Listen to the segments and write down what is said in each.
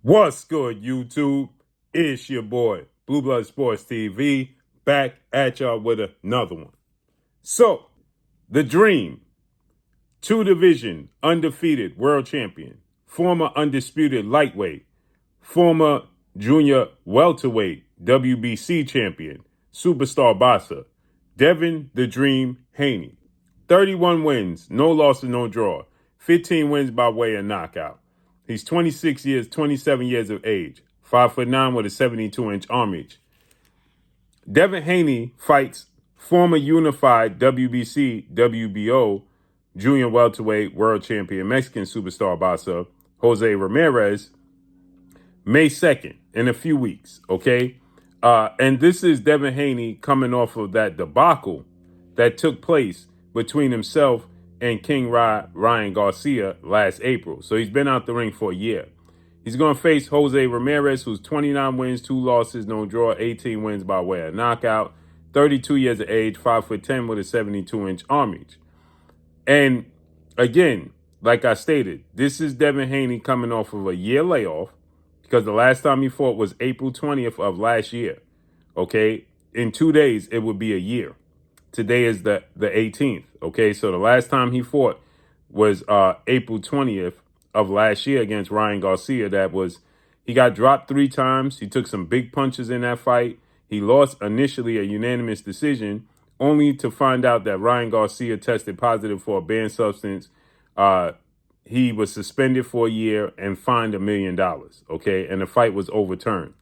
What's good, YouTube? It's your boy, Blue Blood Sports TV, back at y'all with another one. So, the Dream, two division, undefeated world champion, former undisputed lightweight, former junior welterweight, WBC champion, superstar boxer, Devin the Dream Haney. 31 wins, no losses, no draw. 15 wins by way of knockout. He's 27 years of age, 5'9" with a 72-inch arm reach. Devin Haney fights former unified WBC, WBO, junior welterweight world champion, Mexican superstar boxer, Jose Ramirez, May 2nd, in a few weeks, okay? And this is Devin Haney coming off of that debacle that took place between himself and King Ryan Garcia last April. So he's been out the ring for a year. He's going to face Jose Ramirez, who's 29 wins, 2 losses, no draw, 18 wins by way of knockout, 32 years of age, 5'10" with a 72-inch arm reach. And again, like I stated, this is Devin Haney coming off of a year layoff because the last time he fought was April 20th of last year. Okay? In 2 days, it would be a year. Today is the 18th. Okay? So the last time he fought was April 20th of last year against Ryan Garcia. He got dropped 3 times. He took some big punches in that fight. He lost initially a unanimous decision, only to find out that Ryan Garcia tested positive for a banned substance. He was suspended for a year and fined $1 million, okay? And the fight was overturned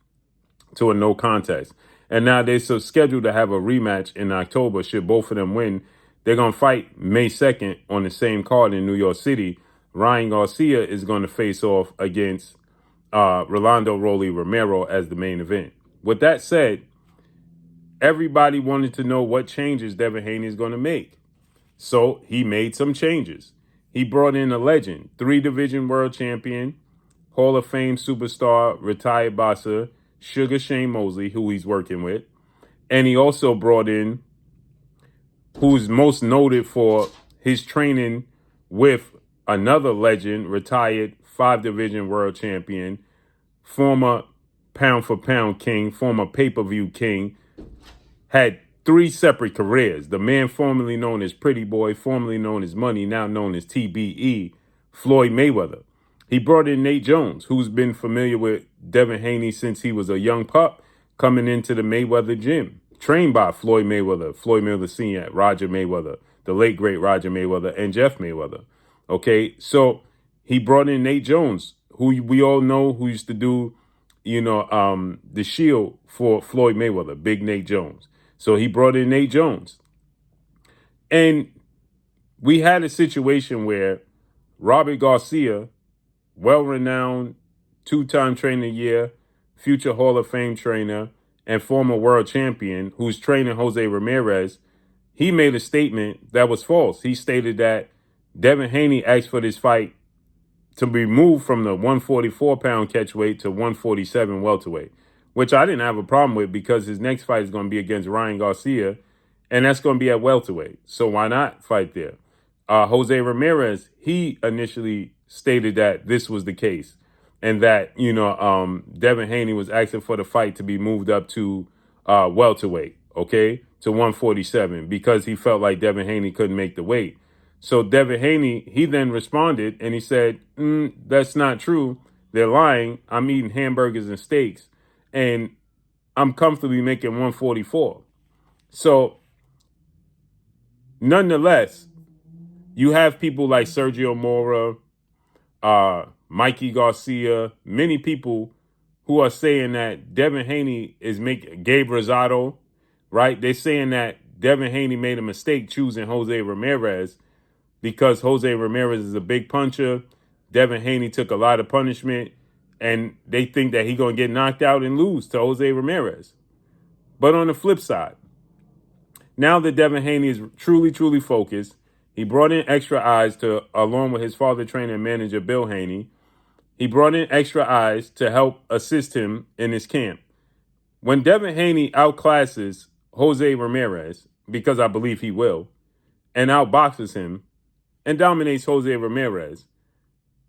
to a no contest. And now they're so scheduled to have a rematch in October. Should both of them win, they're going to fight May 2nd on the same card in New York City. Ryan Garcia is going to face off against Rolando Rolly Romero as the main event. With that said, everybody wanted to know what changes Devin Haney is going to make. So he made some changes. He brought in a legend, 3-division world champion, Hall of Fame superstar, retired boxer, Sugar Shane Mosley, who he's working with. And he also brought in, who's most noted for his training with another legend, retired 5-division world champion, former pound-for-pound king, former pay-per-view king, had 3 separate careers. The man formerly known as Pretty Boy, formerly known as Money, now known as TBE, Floyd Mayweather. He brought in Nate Jones, who's been familiar with Devin Haney since he was a young pup, coming into the Mayweather gym, trained by Floyd Mayweather Sr., Roger Mayweather, the late, great Roger Mayweather, and Jeff Mayweather. Okay, so he brought in Nate Jones, who we all know, who used to do, the Shield for Floyd Mayweather, Big Nate Jones. So he brought in Nate Jones. And we had a situation where Robert Garcia, well-renowned, 2-time trainer of the year, future Hall of Fame trainer, and former world champion, who's training Jose Ramirez, he made a statement that was false. He stated that Devin Haney asked for this fight to be moved from the 144-pound catchweight to 147 welterweight, which I didn't have a problem with because his next fight is going to be against Ryan Garcia, and that's going to be at welterweight. So why not fight there? Jose Ramirez, he initially stated that this was the case and that, Devin Haney was asking for the fight to be moved up to welterweight, okay, to 147 because he felt like Devin Haney couldn't make the weight. So Devin Haney, he then responded and he said, that's not true. They're lying. I'm eating hamburgers and steaks and I'm comfortably making 144. So nonetheless, you have people like Sergio Mora, Mikey Garcia, many people who are saying that Devin Haney is making Gabe Rosado, right? They're saying that Devin Haney made a mistake choosing Jose Ramirez because Jose Ramirez is a big puncher. Devin Haney took a lot of punishment, and they think that he's going to get knocked out and lose to Jose Ramirez. But on the flip side, now that Devin Haney is truly, truly focused, he brought in extra eyes along with his father, trainer, and manager, Bill Haney. He brought in extra eyes to help assist him in his camp. When Devin Haney outclasses Jose Ramirez, because I believe he will, and outboxes him, and dominates Jose Ramirez,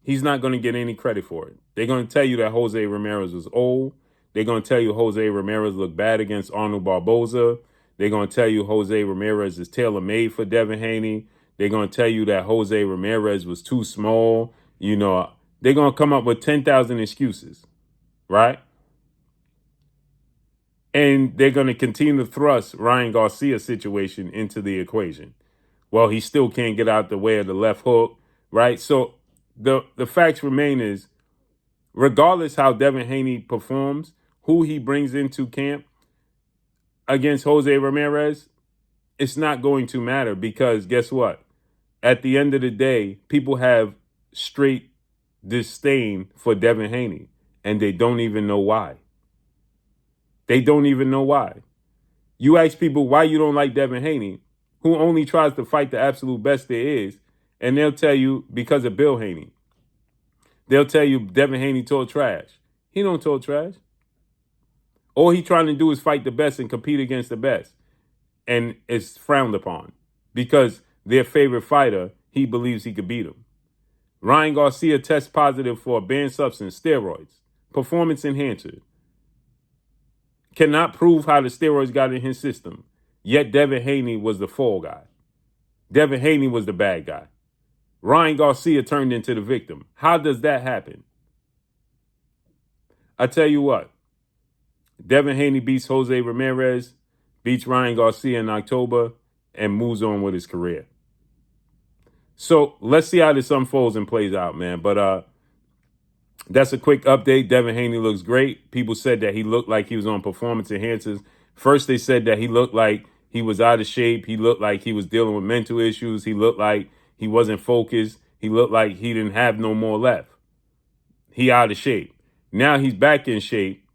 he's not going to get any credit for it. They're going to tell you that Jose Ramirez was old. They're going to tell you Jose Ramirez looked bad against Arnold Barboza. They're going to tell you Jose Ramirez is tailor-made for Devin Haney. They're going to tell you that Jose Ramirez was too small. You know, they're going to come up with 10,000 excuses, right? And they're going to continue to thrust Ryan Garcia's situation into the equation. Well, he still can't get out the way of the left hook, right? So the facts remain is, regardless how Devin Haney performs, who he brings into camp against Jose Ramirez, it's not going to matter, because guess what? At the end of the day, people have straight disdain for Devin Haney, and they don't even know why. They don't even know why. You ask people why you don't like Devin Haney, who only tries to fight the absolute best there is, and they'll tell you because of Bill Haney. They'll tell you Devin Haney talk trash. He don't talk trash. All he trying to do is fight the best and compete against the best. And it's frowned upon because their favorite fighter, he believes he could beat him. Ryan Garcia tests positive for a banned substance, steroids, performance enhancer. Cannot prove how the steroids got in his system. Yet Devin Haney was the fall guy. Devin Haney was the bad guy. Ryan Garcia turned into the victim. How does that happen? I tell you what, Devin Haney beats Jose Ramirez, beats Ryan Garcia in October, and moves on with his career. So let's see how this unfolds and plays out, man. But that's a quick update. Devin Haney looks great. People said that he looked like he was on performance enhancers. First, they said that he looked like he was out of shape. He looked like he was dealing with mental issues. He looked like he wasn't focused. He looked like he didn't have no more left. He out of shape. Now he's back in shape.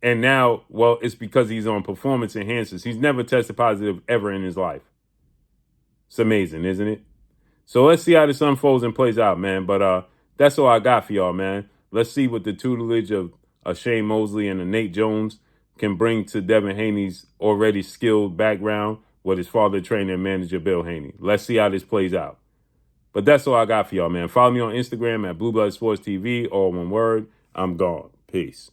And now, well, it's because he's on performance enhancers. He's never tested positive ever in his life. It's amazing, isn't it? So let's see how this unfolds and plays out, man. But that's all I got for y'all, man. Let's see what the tutelage of Shane Mosley and Nate Jones can bring to Devin Haney's already skilled background with his father, trainer, and manager, Bill Haney. Let's see how this plays out. But that's all I got for y'all, man. Follow me on Instagram at Blue Blood Sports TV, all one word. I'm gone. Peace.